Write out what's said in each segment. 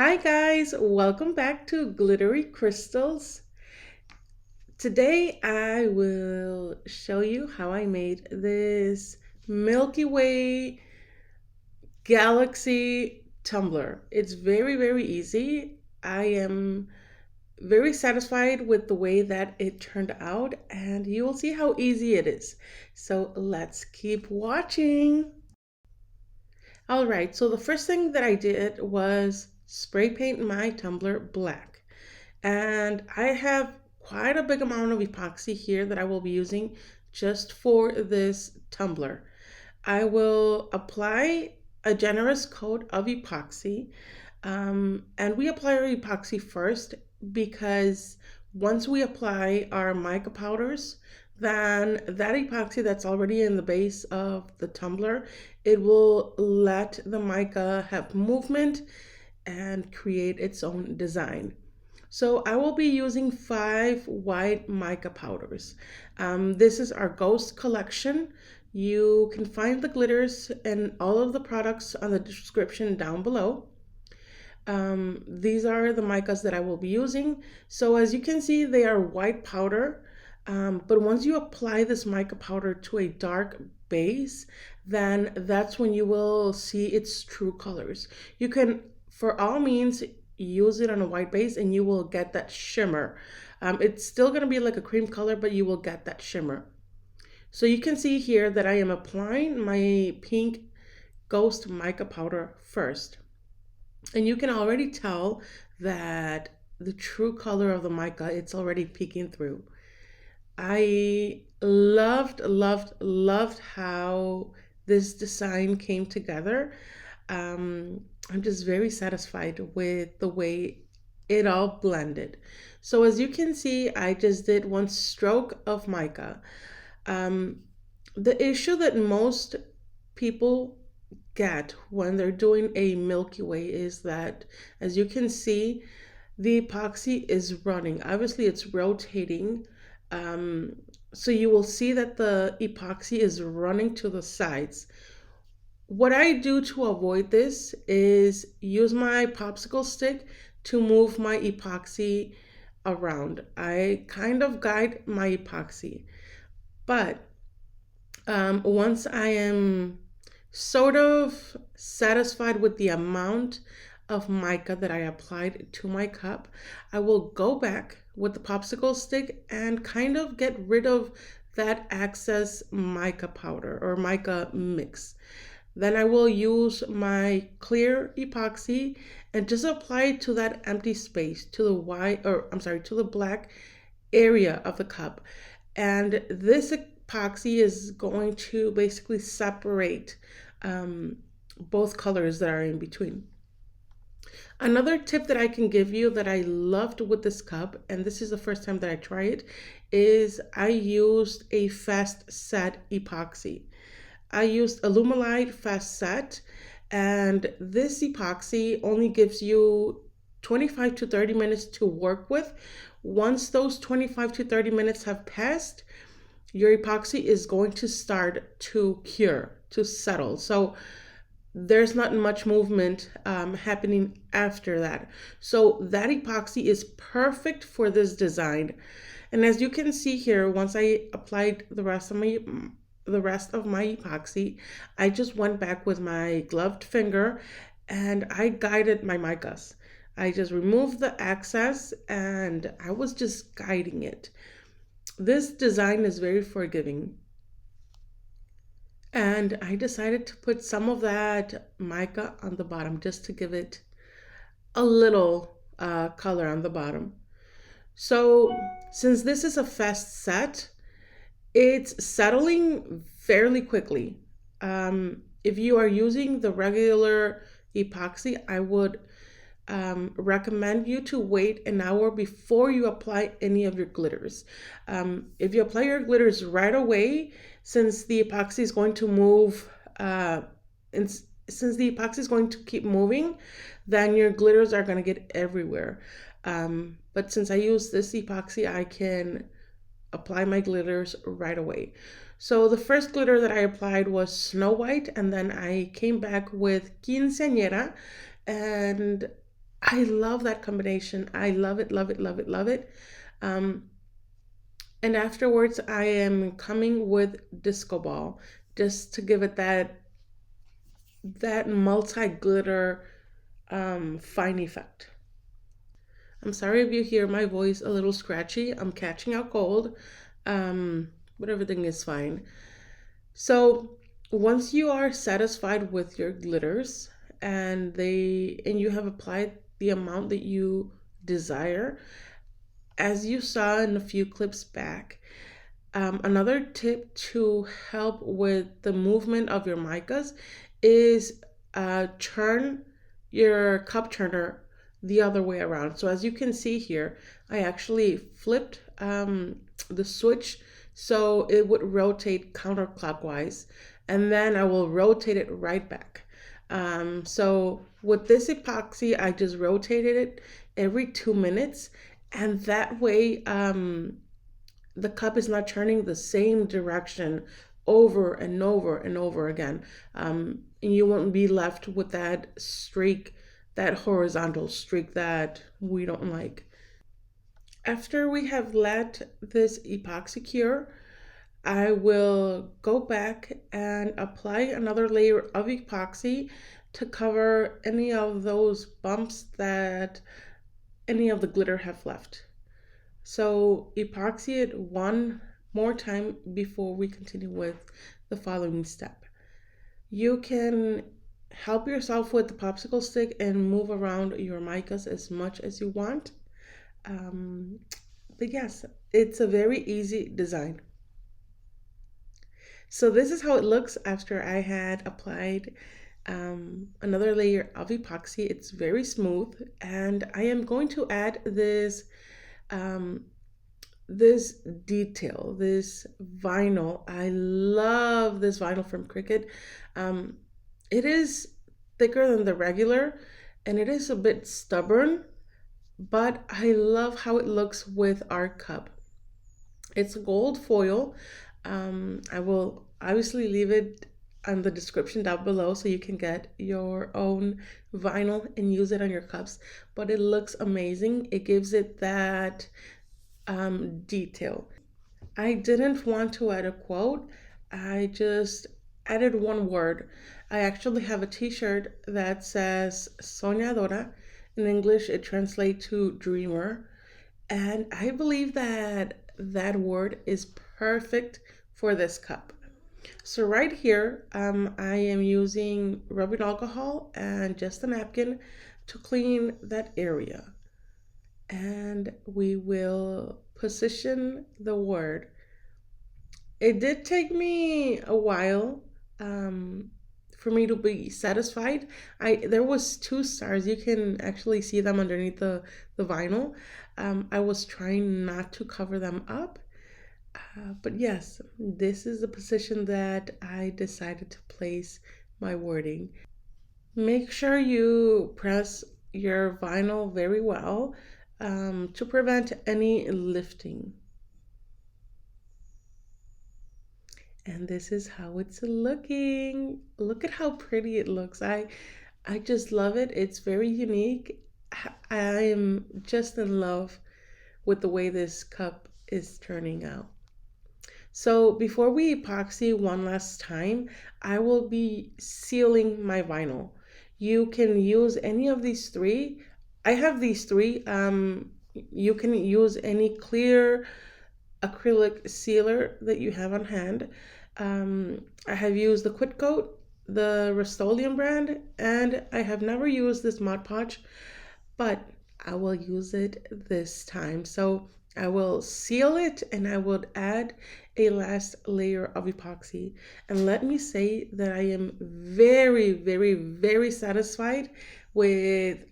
Hi guys, welcome back to Glittery Crystals. Today I will show you how I made this Milky Way Galaxy tumbler. It's very easy. I am very satisfied with the way that it turned out, and you will see how easy it is. So let's keep watching. All right, so the first thing that I did was spray paint my tumbler black. And I have quite a big amount of epoxy here that I will be using just for this tumbler. I will apply a generous coat of epoxy. And we apply our epoxy first because once we apply our mica powders, then that epoxy that's already in the base of the tumbler, it will let the mica have movement and create its own design. So I will be using 5 white mica powders. This is our Ghost collection. You can find the glitters and all of the products on the description down below. These are the micas that I will be using. So as you can see, they are white powder. But once you apply this mica powder to a dark base, then that's when you will see its true colors. You can, for all means, use it on a white base and you will get that shimmer. It's still going to be like a cream color, but you will get that shimmer. So you can see here that I am applying my pink Ghost mica powder first. And you can already tell that the true color of the mica, it's already peeking through. I loved how this design came together. I'm just very satisfied with the way it all blended. So as you can see, I just did one stroke of mica. The issue that most people get when they're doing a Milky Way is that, as you can see, the epoxy is running. Obviously, it's rotating. So you will see that the epoxy is running to the sides. What I do to avoid this is use my popsicle stick to move my epoxy around. I kind of guide my epoxy. But once I am sort of satisfied with the amount of mica that I applied to my cup, I will go back with the popsicle stick and kind of get rid of that excess mica powder or mica mix. Then I will use my clear epoxy and just apply it to that empty space, to the white, or I'm sorry, to the black area of the cup. And this epoxy is going to basically separate both colors that are in between. Another tip that I can give you that I loved with this cup, and this is the first time that I try it, is I used a fast set epoxy. I used Alumilite Fast Set, and this epoxy only gives you 25 to 30 minutes to work with. Once those 25 to 30 minutes have passed, your epoxy is going to start to cure, to settle. So there's not much movement happening after that. So that epoxy is perfect for this design. And as you can see here, once I applied the rest of my epoxy, I just went back with my gloved finger and I guided my micas. I just removed the excess and I was just guiding it. This design is very forgiving. And I decided to put some of that mica on the bottom just to give it a little color on the bottom. So since this is a fast set, it's settling fairly quickly. If you are using the regular epoxy, I would recommend you to wait an hour before you apply any of your glitters. If you apply your glitters right away, since the epoxy is going to move, and since the epoxy is going to keep moving, then your glitters are going to get everywhere. But since I use this epoxy, I can apply my glitters right away. So the first glitter that I applied was Snow White, and then I came back with Quinceañera, and I love that combination. I love it, love it, love it, love it. Um, and afterwards, I am coming with Disco Ball just to give it that multi glitter fine effect. I'm sorry if you hear my voice a little scratchy. I'm catching a cold, um, but everything is fine. So once you are satisfied with your glitters and you have applied the amount that you desire, as you saw in a few clips back, another tip to help with the movement of your micas is turn your cup turner the other way around. So as you can see here, I actually flipped the switch so it would rotate counterclockwise, and then I will rotate it right back. So with this epoxy, I just rotated it every 2 minutes, and that way the cup is not turning the same direction over and over and over again. And you won't be left with that streak, that horizontal streak that we don't like. After we have let this epoxy cure, I will go back and apply another layer of epoxy to cover any of those bumps that any of the glitter have left. So epoxy it one more time before we continue with the following step. You can help yourself with the popsicle stick and move around your micas as much as you want. But yes, it's a very easy design. So this is how it looks after I had applied another layer of epoxy. It's very smooth, and I am going to add um, this detail, this vinyl. I love this vinyl from Cricut. It is thicker than the regular, and it is a bit stubborn, but I love how it looks with our cup. It's gold foil. I will obviously leave it on the description down below so you can get your own vinyl and use it on your cups. But it looks amazing. It gives it that detail. I didn't want to add a quote. I just added one word. I actually have a t-shirt that says Soñadora. In English, it translates to dreamer. And I believe that that word is perfect for this cup. So right here, I am using rubbing alcohol and just a napkin to clean that area. And we will position the word. It did take me a while for me to be satisfied. There was 2 stars. You can actually see them underneath the vinyl. I was trying not to cover them up. But yes, this is the position that I decided to place my wording. Make sure you press your vinyl very well to prevent any lifting. And this is how it's looking. Look at how pretty it looks. I just love it. It's very unique. I am just in love with the way this cup is turning out. So before we epoxy one last time, I will be sealing my vinyl. You can use any of these three. I have these three. You can use any clear acrylic sealer that you have on hand. I have used the Quick Coat, the Rust-Oleum brand, and I have never used this Mod Podge, but I will use it this time. So I will seal it and I will add a last layer of epoxy. And let me say that I am very, very, very satisfied with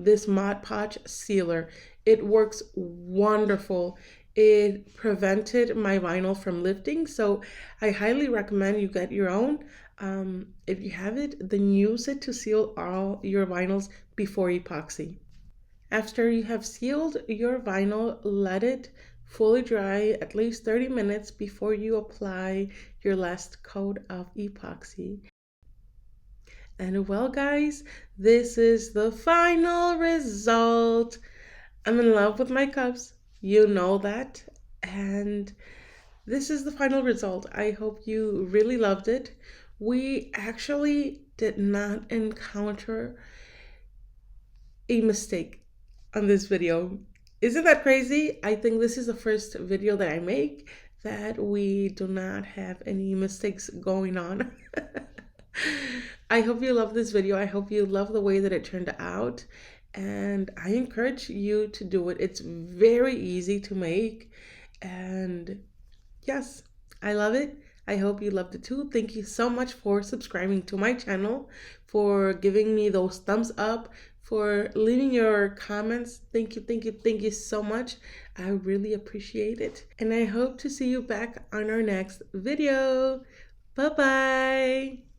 this Mod Podge sealer. It works wonderful. It prevented my vinyl from lifting, so I highly recommend you get your own. If you have it, then use it to seal all your vinyls before epoxy. After you have sealed your vinyl, let it fully dry at least 30 minutes before you apply your last coat of epoxy. And well, guys, this is the final result. I'm in love with my cups. You know that. And this is the final result. I hope you really loved it. We actually did not encounter a mistake on this video. Isn't that crazy? I think this is the first video that I make that we do not have any mistakes going on. I hope you love this video. I hope you love the way that it turned out. And I encourage you to do it. It's very easy to make. And yes, I love it. I hope you loved it too. Thank you so much for subscribing to my channel, for giving me those thumbs up, for leaving your comments. Thank you, thank you, thank you so much. I really appreciate it. And I hope to see you back on our next video. Bye-bye.